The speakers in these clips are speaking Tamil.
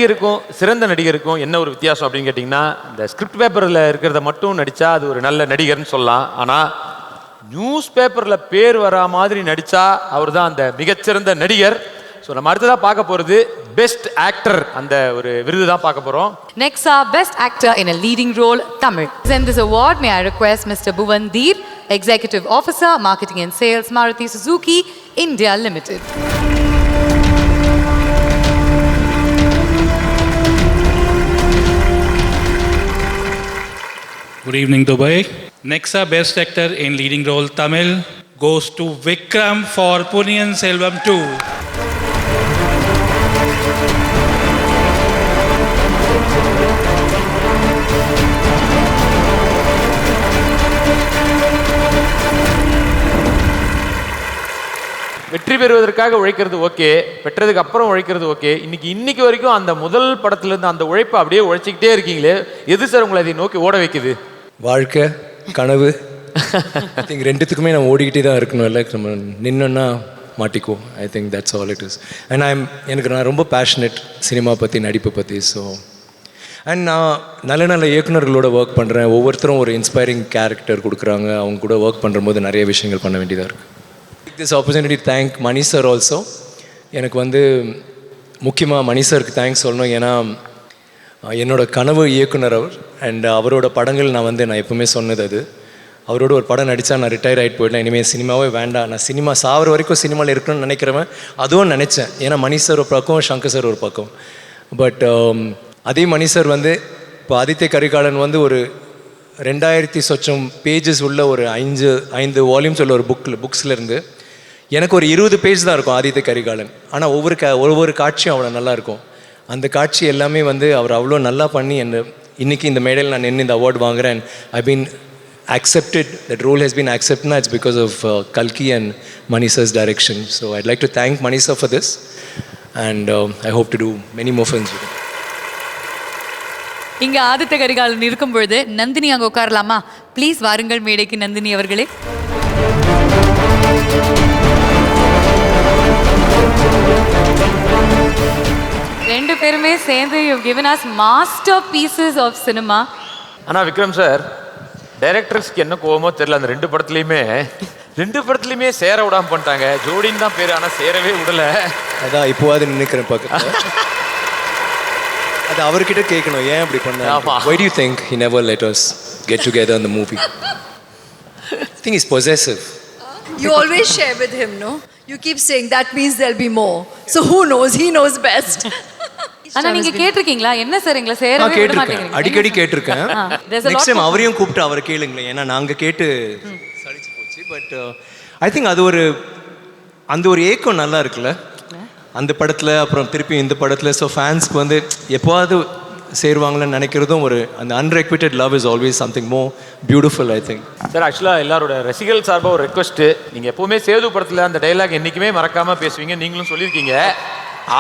நடிகருக்கும் சிறந்த நடிகருக்கும் என்ன ஒரு வித்தியாசம் அப்படின்னு கேட்டிங்கன்னா, இந்த ஸ்கிரிப்ட் பேப்பரில் இருக்கிறத மட்டும் நடித்தா அது ஒரு நல்ல நடிகர்னு சொல்லலாம். ஆனால் நியூஸ் பேப்பரில் பேர் வரா மாதிரி நடித்தா அவர் தான் அந்த மிகச்சிறந்த நடிகர். ஸோ நம்ம அடுத்ததாக பார்க்க போகிறது பெஸ்ட் ஆக்டர், அந்த ஒரு விருது தான் பார்க்க போகிறோம். Next are Best Actor in a Leading Role, Tamil. To present this award, may I request Mr. Bhuvan Deep, Executive Officer, Marketing and Sales, Maruti Suzuki, India Limited. Good evening, Dubai. Next up, Best Actor in Leading Role Tamil goes to Vikram for Ponniyin Selvam 2. வெற்றி பெறுவதற்காக உழைக்கிறது ஓகே, பெற்றதுக்கு அப்புறம் உழைக்கிறது ஓகே. இன்னைக்கு வரைக்கும் அந்த முதல் படத்துலேருந்து அந்த உழைப்பை அப்படியே உழைச்சிக்கிட்டே இருக்கீங்களே, எது சார் உங்களை அதை நோக்கி ஓட வைக்குது? வாழ்க்கை, கனவு, ஐ திங்க் ரெண்டுத்துக்குமே நம்ம ஓடிக்கிட்டே தான் இருக்கணும். இல்லை நம்ம நின்னோன்னா மாட்டிக்குவோம். I think that's all it is. And நான் ரொம்ப பேஷனேட் சினிமா பற்றி, நடிப்பை பற்றி. ஸோ அண்ட் நான் நல்ல இயக்குநர்களோட ஒர்க் பண்ணுறேன். ஒவ்வொருத்தரும் ஒரு இன்ஸ்பைரிங் கேரக்டர் கொடுக்குறாங்க. அவங்க கூட ஒர்க் பண்ணும்போது நிறைய விஷயங்கள் பண்ண வேண்டியதாக இருக்குது. This opportunity thank Mani sir also. எனக்கு முக்கியமாக மணி சாருக்கு தேங்க்ஸ் சொல்லணும். ஏன்னா என்னோட கனவு இயக்குனர் அவர். அண்ட் அவரோட படங்கள் நான் எப்பவுமே சொன்னது அது. அவரோட ஒரு படம் நடித்தா நான் ரிட்டையர் ஆகிட்டு போயிடலாம், இனிமேல் சினிமாவே வேண்டாம், நான் சினிமா சாகிற வரைக்கும் சினிமாவில் இருக்கணும்னு நினைக்கிறவன். அதுவும் நினச்சேன். ஏன்னா மணி சார் ஒரு பக்கம், சங்கர் சார் ஒரு பக்கம். பட் அதே மணி சார் இப்போ ஆதித்ய கரிகாலன் ஒரு 2000 சொச்சம் பேஜஸ் உள்ள ஒரு 5 வால்யூம்ஸ் உள்ள ஒரு புக்ஸில் இருந்து எனக்கு ஒரு 20 பேஜ் தான் இருக்கும் ஆதித்ய கரிகாலன். ஆனால் ஒவ்வொரு காட்சியும் அவ்வளோ நல்லா இருக்கும். அந்த காட்சி எல்லாமே அவர் அவ்வளோ நல்லா பண்ணி இன்னைக்கு இந்த மேடையில் நான் நின்று இந்த அவார்டு வாங்குறேன். I been accepted, that role has been accepted. It's because of Kalki and Mani sir's direction. So I'd like to thank Mani sir for this, and I hope to do many more films with him. இங்க ஆதித்ய கரிகாலன் இருக்கும் பொழுது நந்தினி அங்க உட்காரலாமா? ப்ளீஸ் வாருங்கள் மேடைக்கு நந்தினி அவர்களே. ரெண்டு பேருமே சேர்ந்து you've given us masterpieces of cinema. ஆனால் விக்ரம் சார், டைரக்டர்ஸ்க்கு என்ன கோவமோ தெரியல, அந்த ரெண்டு படத்துலையுமே சேர விடாம பண்ணிட்டாங்க. ஜோடின்னு தான் பேர், ஆனால் சேரவே விடலை. அதான் இப்போவாது நினைக்கிறேன் பக்கத்தில். அது அவர்கிட்ட கேட்கணும், ஏன் அப்படி பண்ணாங்க? Why do you think he never let us get together in the movie? I think he's possessive. You always share with him, no? You keep saying that means there'll be more. So who knows? He knows best. ஆனா நீங்க கேட்டிருக்கீங்களா என்ன சார் எங்களை சேரவே விட மாட்டேங்கிறீங்க? அடிக்கடி கேட்டிருக்கேன். நெக்ஸ்ட் டைம் அவரையும் கூப்பிட்டு அவரை கேளுங்களேன். ஏன்னா நாங்க கேட்டு சலிச்சு போச்சு. பட் ஐ திங்க் அந்த ஒரு ஏக்கம் நல்லா இருக்குல்ல அந்த படத்தில், அப்புறம் திருப்பி இந்த படத்தில். ஸோ ஃபேன்ஸ்க்கு எப்போவாது சேருவாங்களன்னு நினைக்கிறதும் அந்த unrequited love is always something more beautiful. I think sir ஆக்சுவலாக எல்லாரோட ரசிகர்கள் சார்பாக ஒரு ரெக்வஸ்ட்டு, நீங்கள் எப்போவுமே சேது படத்தில் அந்த டைலாக் என்றைக்குமே மறக்காமல் பேசுவீங்க, நீங்களும் சொல்லியிருக்கீங்க.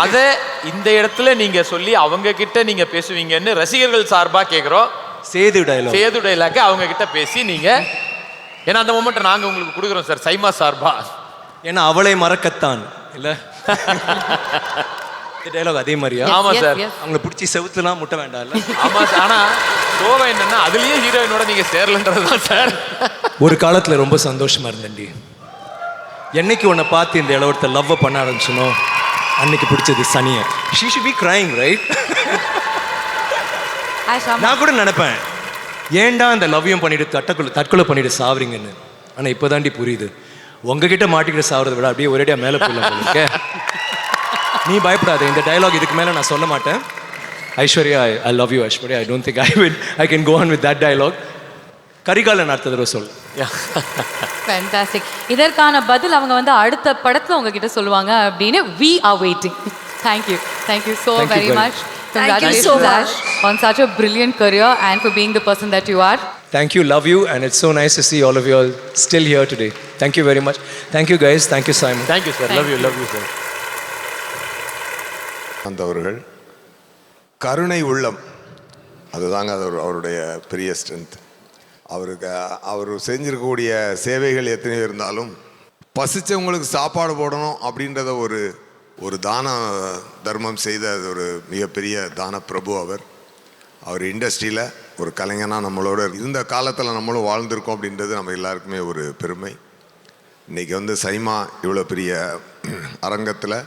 அதை இந்த இடத்துல நீங்கள் சொல்லி அவங்க கிட்ட நீங்கள் பேசுவீங்கன்னு ரசிகர்கள் சார்பாக கேட்குறோம். சேது டைலாக் அவங்க கிட்ட பேசி நீங்கள், ஏன்னா அந்த மொமெண்ட்டை நாங்கள் உங்களுக்கு கொடுக்குறோம் சார் சைமா சார்பா. ஏன்னா அவளை மறக்கத்தான் இல்லை டைலாக் அதே மாதிரியா? ஆமா சார். அவங்களை பிடிச்சி செவுத்துலாம் முட்ட வேண்டாம் இல்லை? ஆமா சார். ஆனா சோகம் என்னன்னா அதுலயே ஹீரோயினோட நீங்க சேரலன்றதுதான் சார். ஒரு காலத்துல ரொம்ப சந்தோஷமா இருந்தேன்டி. என்னைக்கு உன்னை பார்த்து இந்த இளவரத்தை லவ் பண்ண ஆரம்பிச்சனோ அன்னைக்கு பிடிச்சது சனிய. She should be crying, right? நான் கூட நினைப்பேன், ஏன்டா அந்த லவ்யம் பண்ணிட்டு தற்கொலை பண்ணிட்டு சாவறீங்கன்னு. ஆனா இப்போதாண்டி புரியுது, உங்ககிட்ட மாட்டிக்கிட்டு சாவறதை விட அப்படியே ஒரேடியா மேலே போயிடலாம். நீ பயப்படாத, இந்த டயலாக் இதுக்கு மேலே நான் சொல்ல மாட்டேன். Aishwarya, I love you Aishwarya. I don't think I can go on with that dialogue. Karikalan அடுத்த தடவை சொல். ஃபேண்டாஸ்டிக். இதற்கான பதில் அவங்க அடுத்த படத்தில் உங்ககிட்ட சொல்லுவாங்க அப்படின்னு we are waiting. Thank you so very much. Congratulations so much on such a brilliant career and for being the person that you are. Thank you, love you, and it's so nice to see all of you all still here today. Thank you very much. Thank you guys. Thank you Simon. Thank you sir. Love you sir. அந்தவர்கள் கருணை உள்ளம், அதுதாங்க அவருடைய பெரிய ஸ்ட்ரென்த். அவர் செஞ்சிருக்கக்கூடிய சேவைகள் எத்தனையோ இருந்தாலும் பசிச்சவங்களுக்கு சாப்பாடு போடணும் அப்படின்றத ஒரு ஒரு தான தர்மம் செய்த ஒரு மிகப்பெரிய தான பிரபு அவர் இண்டஸ்ட்ரியில் ஒரு கலைஞனாக நம்மளோட இருந்த காலத்தில் நம்மளும் வாழ்ந்திருக்கோம் அப்படின்றது நம்ம எல்லாருக்குமே ஒரு பெருமை. இன்றைக்கி வந்து சைமா இவ்வளோ பெரிய அரங்கத்தில்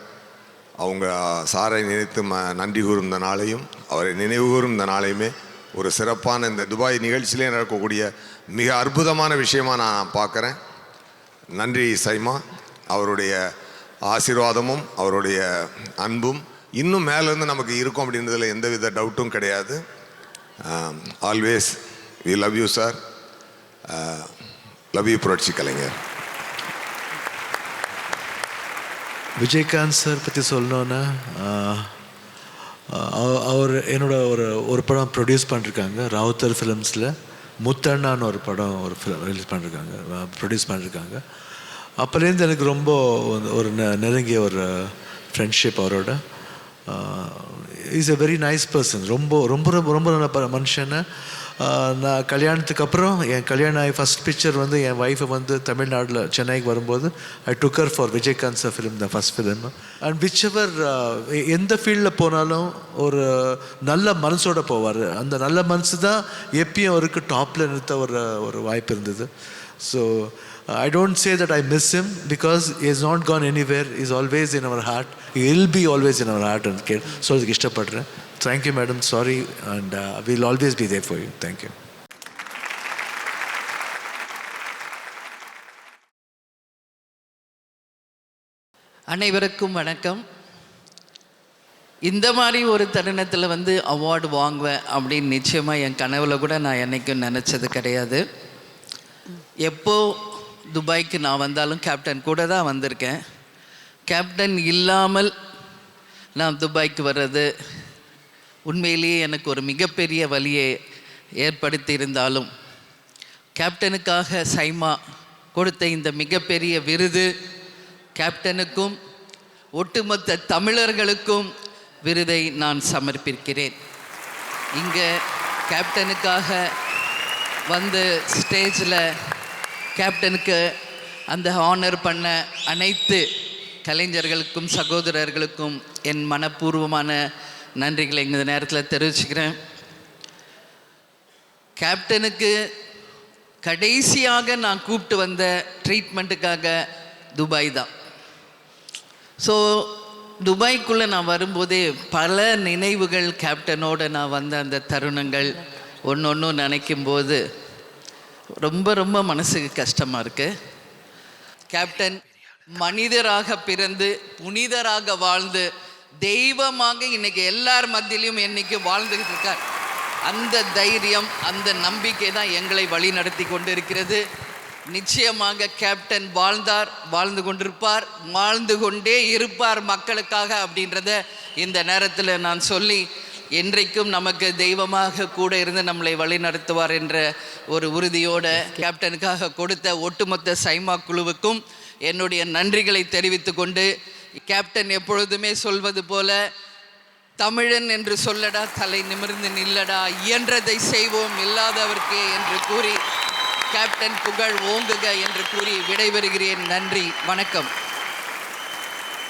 அவங்க சாரை நினைத்து நன்றி கூறும் இந்த நாளையும் அவரை நினைவு கூறும் இந்த நாளையுமே ஒரு சிறப்பான இந்த துபாய் நிகழ்ச்சியிலே நடக்கக்கூடிய மிக அற்புதமான விஷயமாக நான் பார்க்குறேன். நன்றி சைமா. அவருடைய ஆசீர்வாதமும் அவருடைய அன்பும் இன்னும் மேலேருந்து நமக்கு இருக்கும் அப்படின்றதுல எந்தவித டவுட்டும் கிடையாது. Always we love you sir. Love you புரட்சி கலைஞர். விஜயகாந்த் சார் பற்றி சொல்லணுன்னா அவர் என்னோட ஒரு படம் ப்ரொடியூஸ் பண்ணிருக்காங்க ராவுத்தர் ஃபிலிம்ஸில். முத்தண்ணான்னு ஒரு படம் ரிலீஸ் பண்ணிருக்காங்க, ப்ரொடியூஸ் பண்ணிருக்காங்க. அப்போலேருந்து எனக்கு ரொம்ப ஒரு நெருங்கிய ஒரு ஃப்ரெண்ட்ஷிப் அவரோட. Is a very nice person. ரொம்ப ரொம்ப ரொம்ப ரொம்ப நல்ல மனுஷன்னு. நான் கல்யாணத்துக்கு அப்புறம் என் கல்யாணம் ஆகி ஃபஸ்ட் பிக்சர் வந்து என் ஒய்ஃபை வந்து தமிழ்நாட்டில் சென்னைக்கு வரும்போது ஐ டுக்கர் for Vijayakanth sir film the first film. And whichever எந்த ஃபீல்டில் போனாலும் ஒரு நல்ல மனசோடு போவார். அந்த நல்ல மனசு தான் எப்பயும் அவருக்கு டாப்பில் நிறுத்த ஒரு வாய்ப்பு இருந்தது. So I don't say that I miss him because he has not gone anywhere. He is always in our heart. He will be always in our heart. And so I ishtapadren. Thank you, madam. Sorry, and we'll always be there for you. Thank you. அனைவருக்கும் வணக்கம். இந்த மாதிரி ஒரு தருணத்தில் வந்து அவார்டு வாங்குவேன் அப்படின்னு நிச்சயமாக என் கனவுல கூட நான் என்றைக்கும் நினச்சது கிடையாது. எப்போ துபாய்க்கு நான் வந்தாலும் கேப்டன் கூட தான் வந்திருக்கேன். கேப்டன் இல்லாமல் நான் துபாய்க்கு வர்றது உண்மையிலேயே எனக்கு ஒரு மிகப்பெரிய வலியை ஏற்படுத்தி இருந்தாலும் கேப்டனுக்காக சைமா கொடுத்த இந்த மிகப்பெரிய விருது கேப்டனுக்கும் ஒட்டுமொத்த தமிழர்களுக்கும் விருதை நான் சமர்ப்பிக்கிறேன். இங்கே கேப்டனுக்காக வந்து ஸ்டேஜில் கேப்டனுக்கு அந்த ஹானர் பண்ண அனைத்து கலைஞர்களுக்கும் சகோதரர்களுக்கும் என் மனப்பூர்வமான நன்றிகளை இந்த நேரத்தில் தெரிவிச்சுக்கிறேன். கேப்டனுக்கு கடைசியாக நான் கூப்பிட்டு வந்த ட்ரீட்மெண்ட்டுக்காக துபாய் தான். ஸோ துபாய்க்குள்ளே நான் வரும்போதே பல நினைவுகள் கேப்டனோடு நான் வந்த அந்த தருணங்கள் ஒன்று நினைக்கும்போது ரொம்ப ரொம்ப மனசுக்கு கஷ்டமாக இருக்குது. கேப்டன் மனிதராக பிறந்து புனிதராக வாழ்ந்து தெய்வமாக இன்னைக்கு எல்லார் மத்தியிலையும் என்னைக்கு வாழ்ந்துக்கிட்டு இருக்கார். அந்த தைரியம் அந்த நம்பிக்கை தான் எங்களை வழி நடத்தி கொண்டு இருக்கிறது. நிச்சயமாக கேப்டன் வாழ்ந்தார், வாழ்ந்து கொண்டிருப்பார், வாழ்ந்து கொண்டே இருப்பார் மக்களுக்காக அப்படின்றத இந்த நேரத்தில் நான் சொல்லி என்றைக்கும் நமக்கு தெய்வமாக கூட இருந்து நம்மளை வழி நடத்துவார் என்ற ஒரு உறுதியோடு கேப்டனுக்காக கொடுத்த ஒட்டுமொத்த சைமா குழுவுக்கும் என்னுடைய நன்றிகளை தெரிவித்து கொண்டு கேப்டன் எப்பொழுதுமே சொல்வது போல தமிழன் என்று சொல்லடா தலை நிமிர்ந்து நில்லடா இயன்றதை செய்வோம் இல்லாதவர்க்கே என்று கூறி கேப்டன் புகழ் ஓங்குக என்று கூறி விடைபெறுகிறேன். நன்றி, வணக்கம்.